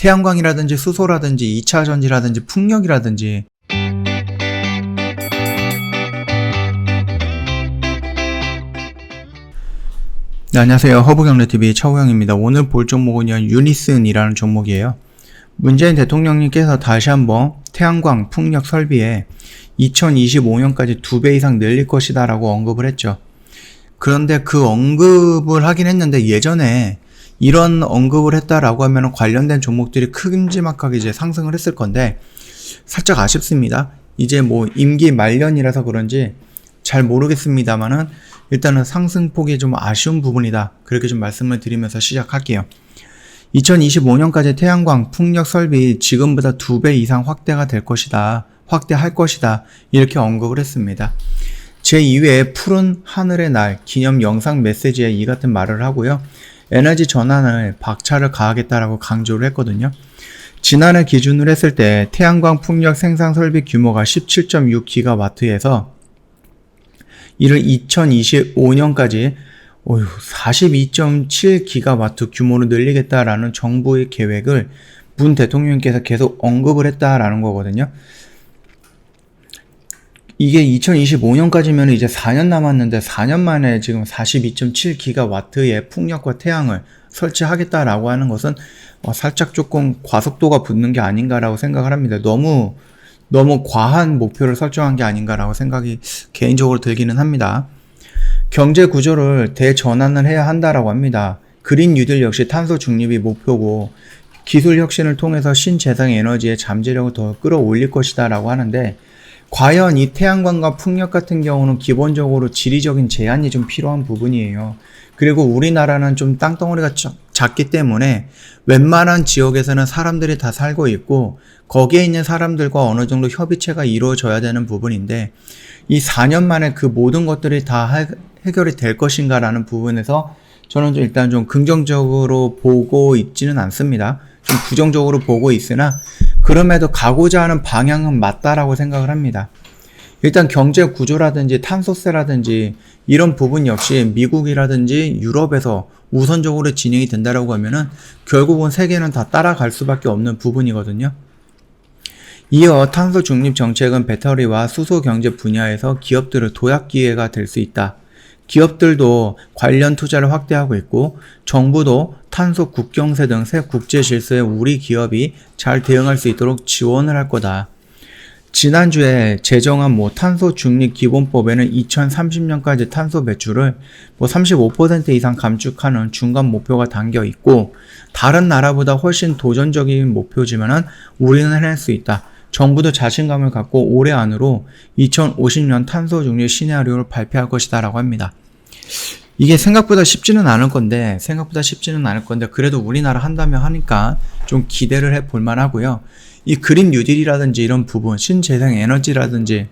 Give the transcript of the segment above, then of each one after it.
태양광이라든지 수소라든지 2차 전지라든지 풍력이라든지 네, 안녕하세요. 허브경제TV 차우영입니다. 오늘 볼 종목은요, 유니슨이라는 종목이에요. 문재인 대통령님께서 다시 한번 태양광, 풍력 설비에 2025년까지 2배 이상 늘릴 것이다 라고 언급을 했죠. 그런데 그 언급을 하긴 했는데 예전에 이런 언급을 했다라고 하면 관련된 종목들이 큼지막하게 이제 상승을 했을 건데 살짝 아쉽습니다. 이제 뭐 임기 말년이라서 그런지 잘 모르겠습니다만은 일단은 상승폭이 좀 아쉬운 부분이다. 그렇게 좀 말씀을 드리면서 시작할게요. 2025년까지 태양광, 풍력 설비 지금보다 2배 이상 확대가 될 것이다. 확대할 것이다. 이렇게 언급을 했습니다. 제2회 푸른 하늘의 날 기념 영상 메시지에 이 같은 말을 하고요. 에너지 전환을 박차를 가하겠다라고 강조를 했거든요. 지난해 기준으로 했을 때 태양광 풍력 생산 설비 규모가 17.6GW에서 이를 2025년까지 42.7GW 규모로 늘리겠다라는 정부의 계획을 문 대통령께서 계속 언급을 했다라는 거거든요. 이게 2025년까지면 이제 4년 남았는데 4년 만에 지금 42.7GW의 풍력과 태양을 설치하겠다라고 하는 것은 살짝 조금 과속도가 붙는 게 아닌가라고 생각을 합니다. 너무 과한 목표를 설정한 게 아닌가라고 생각이 개인적으로 들기는 합니다. 경제 구조를 대전환을 해야 한다라고 합니다. 그린 뉴딜 역시 탄소 중립이 목표고 기술 혁신을 통해서 신재생 에너지의 잠재력을 더 끌어올릴 것이다 라고 하는데 과연 이 태양광과 풍력 같은 경우는 기본적으로 지리적인 제한이 좀 필요한 부분이에요. 그리고 우리나라는 좀 땅덩어리가 작기 때문에 웬만한 지역에서는 사람들이 다 살고 있고 거기에 있는 사람들과 어느 정도 협의체가 이루어져야 되는 부분인데 이 4년 만에 그 모든 것들이 다 해결이 될 것인가 라는 부분에서 저는 일단 좀 긍정적으로 보고 있지는 않습니다. 좀 부정적으로 보고 있으나 그럼에도 가고자 하는 방향은 맞다라고 생각을 합니다. 일단 경제 구조라든지 탄소세라든지 이런 부분 역시 미국이라든지 유럽에서 우선적으로 진행이 된다라고 하면은 결국은 세계는 다 따라갈 수밖에 없는 부분이거든요. 이어 탄소 중립 정책은 배터리와 수소 경제 분야에서 기업들의 도약 기회가 될 수 있다. 기업들도 관련 투자를 확대하고 있고 정부도 탄소 국경세 등 새 국제 질서에 우리 기업이 잘 대응할 수 있도록 지원을 할 거다. 지난주에 제정한 탄소 중립 기본법에는 2030년까지 탄소 배출을 35% 이상 감축하는 중간 목표가 담겨 있고 다른 나라보다 훨씬 도전적인 목표지만은 우리는 해낼 수 있다. 정부도 자신감을 갖고 올해 안으로 2050년 탄소 중립 시나리오를 발표할 것이다 라고 합니다. 이게 생각보다 쉽지는 않을 건데 그래도 우리나라 한다면 하니까 좀 기대를 해볼 만하고요. 이 그린 뉴딜이라든지 이런 부분, 신재생 에너지라든지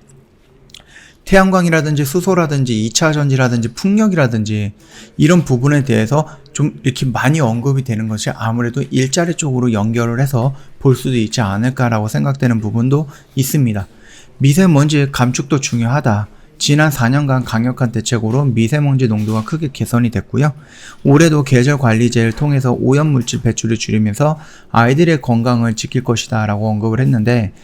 태양광이라든지 수소라든지 2차 전지라든지 풍력이라든지 이런 부분에 대해서 좀 이렇게 많이 언급이 되는 것이 아무래도 일자리 쪽으로 연결을 해서 볼 수도 있지 않을까라고 생각되는 부분도 있습니다. 미세먼지 감축도 중요하다. 지난 4년간 강력한 대책으로 미세먼지 농도가 크게 개선이 됐고요. 올해도 계절관리제를 통해서 오염물질 배출을 줄이면서 아이들의 건강을 지킬 것이다 라고 언급을 했는데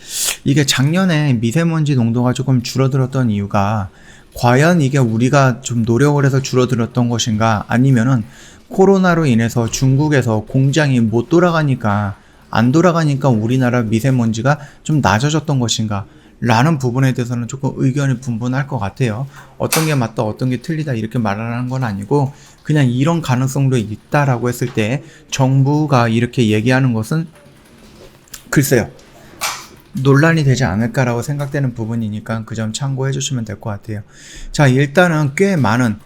이게 작년에 미세먼지 농도가 조금 줄어들었던 이유가 과연 이게 우리가 좀 노력을 해서 줄어들었던 것인가 아니면은 코로나로 인해서 중국에서 공장이 못 돌아가니까 안 돌아가니까 우리나라 미세먼지가 좀 낮아졌던 것인가 라는 부분에 대해서는 조금 의견이 분분할 것 같아요. 어떤 게 맞다 어떤 게 틀리다 이렇게 말하는 건 아니고 그냥 이런 가능성도 있다라고 했을 때 정부가 이렇게 얘기하는 것은 글쎄요 논란이 되지 않을까라고 생각되는 부분이니까 그 점 참고해 주시면 될 것 같아요. 자, 일단은 꽤 많은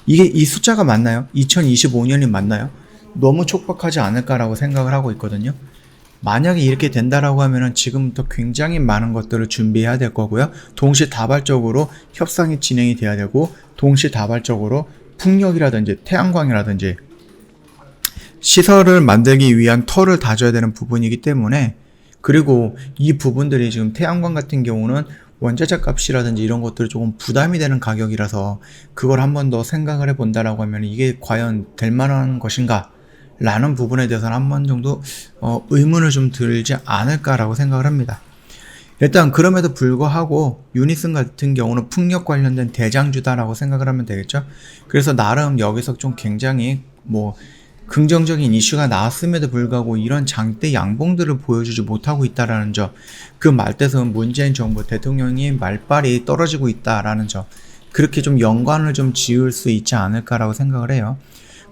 이 숫자가 맞나요? 2025년이 맞나요? 너무 촉박하지 않을까라고 생각을 하고 있거든요. 만약에 이렇게 된다라고 하면은 지금부터 굉장히 많은 것들을 준비해야 될 거고요. 동시다발적으로 협상이 진행이 돼야 되고 동시다발적으로 풍력이라든지 태양광이라든지 시설을 만들기 위한 터를 다져야 되는 부분이기 때문에 그리고 이 부분들이 지금 태양광 같은 경우는 원자재 값이라든지 이런 것들이 조금 부담이 되는 가격이라서 그걸 한 번 더 생각을 해본다라고 하면 이게 과연 될 만한 것인가 라는 부분에 대해서는 한 번 정도 의문을 좀 들지 않을까라고 생각을 합니다. 일단 그럼에도 불구하고 유니슨 같은 경우는 풍력 관련된 대장주다라고 생각을 하면 되겠죠. 그래서 나름 여기서 좀 굉장히 긍정적인 이슈가 나왔음에도 불구하고 이런 장대 양봉들을 보여주지 못하고 있다라는 점, 그 말뜻은 문재인 정부 대통령이 말빨이 떨어지고 있다라는 점, 그렇게 좀 연관을 좀 지을 수 있지 않을까라고 생각을 해요.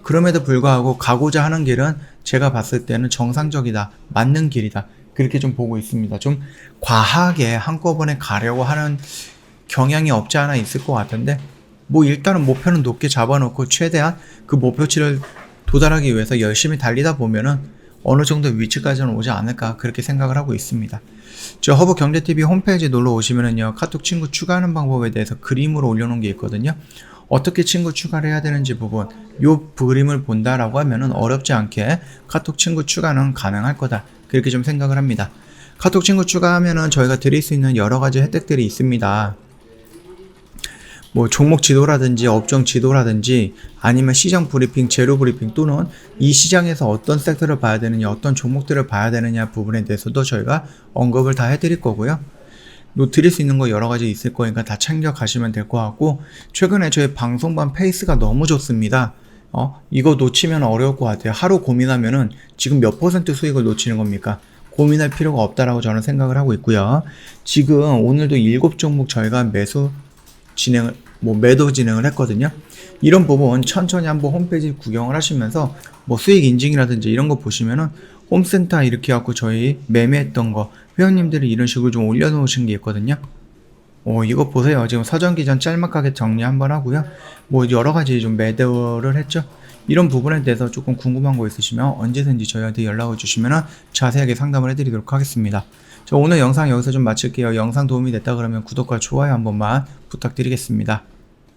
그럼에도 불구하고 가고자 하는 길은 제가 봤을 때는 정상적이다, 맞는 길이다, 그렇게 좀 보고 있습니다. 좀 과하게 한꺼번에 가려고 하는 경향이 없지 않아 있을 것 같은데, 일단은 목표는 높게 잡아놓고 최대한 그 목표치를 도달하기 위해서 열심히 달리다 보면은 어느 정도 위치까지는 오지 않을까, 그렇게 생각을 하고 있습니다. 저 허브경제TV 홈페이지 놀러 오시면은요, 카톡 친구 추가하는 방법에 대해서 그림으로 올려놓은 게 있거든요. 어떻게 친구 추가를 해야 되는지 부분, 요 그림을 본다라고 하면은 어렵지 않게 카톡 친구 추가는 가능할 거다, 그렇게 좀 생각을 합니다. 카톡 친구 추가하면은 저희가 드릴 수 있는 여러 가지 혜택들이 있습니다. 종목 지도라든지 업종 지도라든지 아니면 시장 브리핑, 재료 브리핑, 또는 이 시장에서 어떤 섹터를 봐야 되느냐, 어떤 종목들을 봐야 되느냐 부분에 대해서도 저희가 언급을 다 해드릴 거고요. 드릴 수 있는 거 여러 가지 있을 거니까 다 챙겨 가시면 될 것 같고, 최근에 저희 방송반 페이스가 너무 좋습니다. 이거 놓치면 어려울 것 같아요. 하루 고민하면은 지금 몇 % 수익을 놓치는 겁니까? 고민할 필요가 없다라고 저는 생각을 하고 있고요. 지금 오늘도 7종목 저희가 매도 진행을 했거든요. 이런 부분 천천히 한번 홈페이지 구경을 하시면서 수익 인증이라든지 이런 거 보시면은 홈센터 이렇게 갖고 저희 매매했던 거 회원님들이 이런 식으로 좀 올려놓으신 게 있거든요. 이거 보세요. 지금 사전 기전 짤막하게 정리 한번 하고요. 여러 가지 좀 매도를 했죠. 이런 부분에 대해서 조금 궁금한 거 있으시면 언제든지 저희한테 연락을 주시면 자세하게 상담을 해드리도록 하겠습니다. 저 오늘 영상 여기서 좀 마칠게요. 영상 도움이 됐다 그러면 구독과 좋아요 한 번만 부탁드리겠습니다.